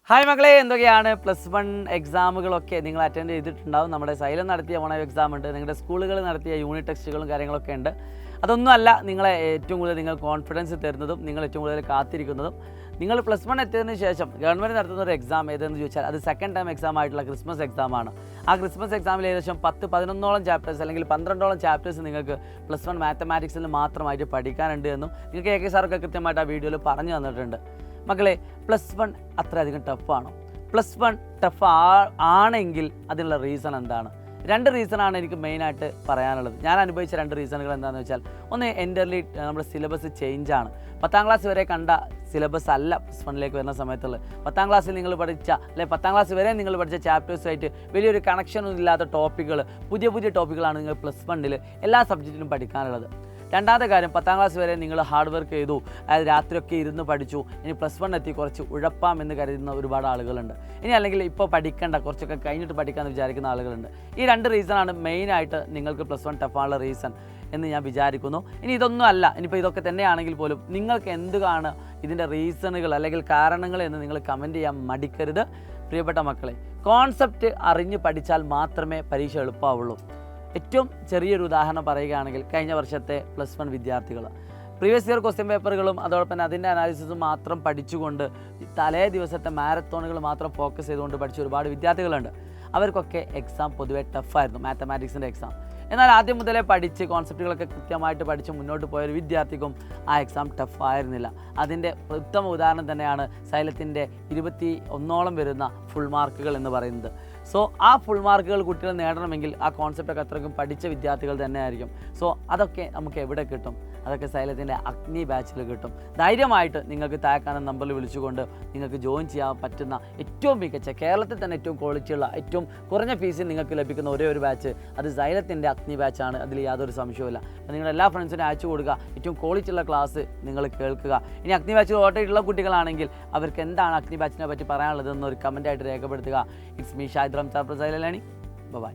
Hi മക്കളെ, എന്തൊക്കെയാണ് +1 എക്സാമുകളൊക്കെ നിങ്ങൾ അറ്റൻഡ് ചെയ്തിട്ടുണ്ടാവും. നമ്മുടെ സൈലം നടത്തിയ ഓണം എക്സാം ഉണ്ട്, നിങ്ങളുടെ സ്കൂളുകൾ നടത്തിയ യൂണിറ്റ് ടെസ്റ്റുകളും കാര്യങ്ങളൊക്കെ ഉണ്ട്. അതൊന്നുമല്ല നിങ്ങളെ ഏറ്റവും കൂടുതൽ നിങ്ങൾ കോൺഫിഡൻസ് തരുന്നതും നിങ്ങൾ ഏറ്റവും കൂടുതൽ കാത്തിരിക്കുന്നതും. നിങ്ങൾ +1 എത്തിയതിന് ശേഷം ഗവൺമെൻറ് നടത്തുന്ന ഒരു എക്സാം ഏതെന്ന് ചോദിച്ചാൽ അത് സെക്കൻഡ് ടൈം എക്സാം ആയിട്ടുള്ള ക്രിസ്മസ് എക്സാമാണ്. ആ ക്രിസ്മസ് എക്സാമിൽ ഏകദേശം 10-11ഓളം ചാപ്റ്റേഴ്സ് അല്ലെങ്കിൽ 12ഓളം ചാപ്റ്റേഴ്സ് നിങ്ങൾക്ക് +1 മാത്തമാറ്റിക്സിൽ മാത്രമായിട്ട് പഠിക്കാനുണ്ട് എന്നും നിങ്ങൾക്ക് AK സാറൊക്കെ കൃത്യമായിട്ട് ആ വീഡിയോയിൽ പറഞ്ഞു തന്നിട്ടുണ്ട്. മക്കളെ, +1 അത്രയധികം ടഫാണോ? +1 ടഫ് ആണെങ്കിൽ അതിനുള്ള റീസൺ എന്താണ്? 2 റീസണാണ് എനിക്ക് മെയിനായിട്ട് പറയാനുള്ളത്. ഞാൻ അനുഭവിച്ച 2 റീസണുകൾ എന്താണെന്ന് വെച്ചാൽ, ഒന്ന് എൻ്റർലി നമ്മുടെ സിലബസ് ചേഞ്ചാണ്. 10ാം ക്ലാസ് വരെ കണ്ട സിലബസ് അല്ല +1ലേക്ക് വരുന്ന സമയത്തുള്ളത്. 10ാം ക്ലാസ്സിൽ നിങ്ങൾ പഠിച്ച അല്ലെങ്കിൽ 10ാം ക്ലാസ് വരെ നിങ്ങൾ പഠിച്ച ചാപ്റ്റേഴ്സായിട്ട് വലിയൊരു കണക്ഷനൊന്നും ഇല്ലാത്ത ടോപ്പിക്കുകൾ, പുതിയ ടോപ്പിക്കുകളാണ് നിങ്ങൾ +1 എല്ലാ സബ്ജക്റ്റിലും പഠിക്കാനുള്ളത്. രണ്ടാമത്തെ കാര്യം, 10ാം ക്ലാസ് വരെ നിങ്ങൾ ഹാർഡ് വർക്ക് ചെയ്തു, അതായത് രാത്രിയൊക്കെ ഇരുന്ന് പഠിച്ചു, ഇനി +1 എത്തി കുറച്ച് ഉഴപ്പാം എന്ന് കരുതുന്ന ഒരുപാട് ആളുകളുണ്ട്. ഇനി അല്ലെങ്കിൽ ഇപ്പോൾ പഠിക്കേണ്ട, കുറച്ചൊക്കെ കഴിഞ്ഞിട്ട് പഠിക്കാമെന്ന് വിചാരിക്കുന്ന ആളുകളുണ്ട്. ഈ 2 റീസണാണ് മെയിനായിട്ട് നിങ്ങൾക്ക് +1 ടഫാനുള്ള റീസൺ എന്ന് ഞാൻ വിചാരിക്കുന്നു. ഇനി ഇതൊന്നും അല്ല, ഇനിയിപ്പോൾ ഇതൊക്കെ തന്നെയാണെങ്കിൽ പോലും നിങ്ങൾക്ക് എന്താണ് ഇതിൻ്റെ റീസണുകൾ അല്ലെങ്കിൽ കാരണങ്ങൾ എന്ന് നിങ്ങൾ കമൻറ്റ് ചെയ്യാൻ മടിക്കരുത്. പ്രിയപ്പെട്ട മക്കളെ, കോൺസെപ്റ്റ് അറിഞ്ഞ് പഠിച്ചാൽ മാത്രമേ പരീക്ഷ എളുപ്പമാവുള്ളൂ. ഏറ്റവും ചെറിയൊരു ഉദാഹരണം പറയുകയാണെങ്കിൽ, കഴിഞ്ഞ വർഷത്തെ +1 വിദ്യാർത്ഥികൾ പ്രീവിയസ് ഇയർ ക്വസ്റ്റ്യൻ പേപ്പറുകളും അതോടൊപ്പം തന്നെ അതിൻ്റെ അനാലിസിസും മാത്രം പഠിച്ചുകൊണ്ട് തലേ ദിവസത്തെ മാരത്തോണുകൾ മാത്രം ഫോക്കസ് ചെയ്തുകൊണ്ട് പഠിച്ച ഒരുപാട് വിദ്യാർത്ഥികളുണ്ട്. അവർക്കൊക്കെ എക്സാം പൊതുവെ ടഫായിരുന്നു, മാത്തമാറ്റിക്സിൻ്റെ എക്സാം. എന്നാൽ ആദ്യം മുതലേ പഠിച്ച് കോൺസെപ്റ്റുകളൊക്കെ കൃത്യമായിട്ട് പഠിച്ച് മുന്നോട്ട് പോയൊരു വിദ്യാർത്ഥിക്കും ആ എക്സാം ടഫായിരുന്നില്ല. അതിൻ്റെ ഉത്തമ ഉദാഹരണം തന്നെയാണ് സൈലത്തിൻ്റെ 21ഓളം വരുന്ന ഫുൾ മാർക്കുകൾ എന്ന് പറയുന്നത്. സോ ആ ഫുൾ മാർക്കുകൾ കുട്ടികൾ നേടണമെങ്കിൽ ആ കോൺസെപ്റ്റൊക്കെ അത്രയ്ക്കും പഠിച്ച വിദ്യാർത്ഥികൾ തന്നെ ആയിരിക്കും. സോ അതൊക്കെ നമുക്ക് എവിടെ കിട്ടും? അതൊക്കെ സൈലത്തിൻ്റെ അഗ്നി ബാച്ചിൽ കിട്ടും. ധൈര്യമായിട്ട് നിങ്ങൾക്ക് താഴെ നമ്പറിൽ വിളിച്ചുകൊണ്ട് നിങ്ങൾക്ക് ജോയിൻ ചെയ്യാൻ പറ്റുന്ന ഏറ്റവും മികച്ച, കേരളത്തിൽ തന്നെ ഏറ്റവും ക്വാളിറ്റിയുള്ള, ഏറ്റവും കുറഞ്ഞ ഫീസിൽ നിങ്ങൾക്ക് ലഭിക്കുന്ന ഒരേ ഒരു ബാച്ച് അത് സൈലത്തിൻ്റെ അഗ്നി ബാച്ചാണ്. അതിൽ യാതൊരു സംശയവുമില്ല. അപ്പോൾ നിങ്ങൾ എല്ലാ ഫ്രണ്ട്സിനും അയച്ചു കൊടുക്കുക, ഏറ്റവും ക്വാളിറ്റിയുള്ള ക്ലാസ് നിങ്ങൾ കേൾക്കുക. ഇനി അഗ്നി ബാച്ചിൽ ഓൾറെഡി കുട്ടികളാണെങ്കിൽ അവർക്ക് എന്താണ് അഗ്നി ബാച്ചിനെ പറ്റി പറയാനുള്ളതെന്ന് ഒരു കമൻറ്റായിട്ട് രേഖപ്പെടുത്തുക. It's me Shahid Ramsar, Xylem learning. By.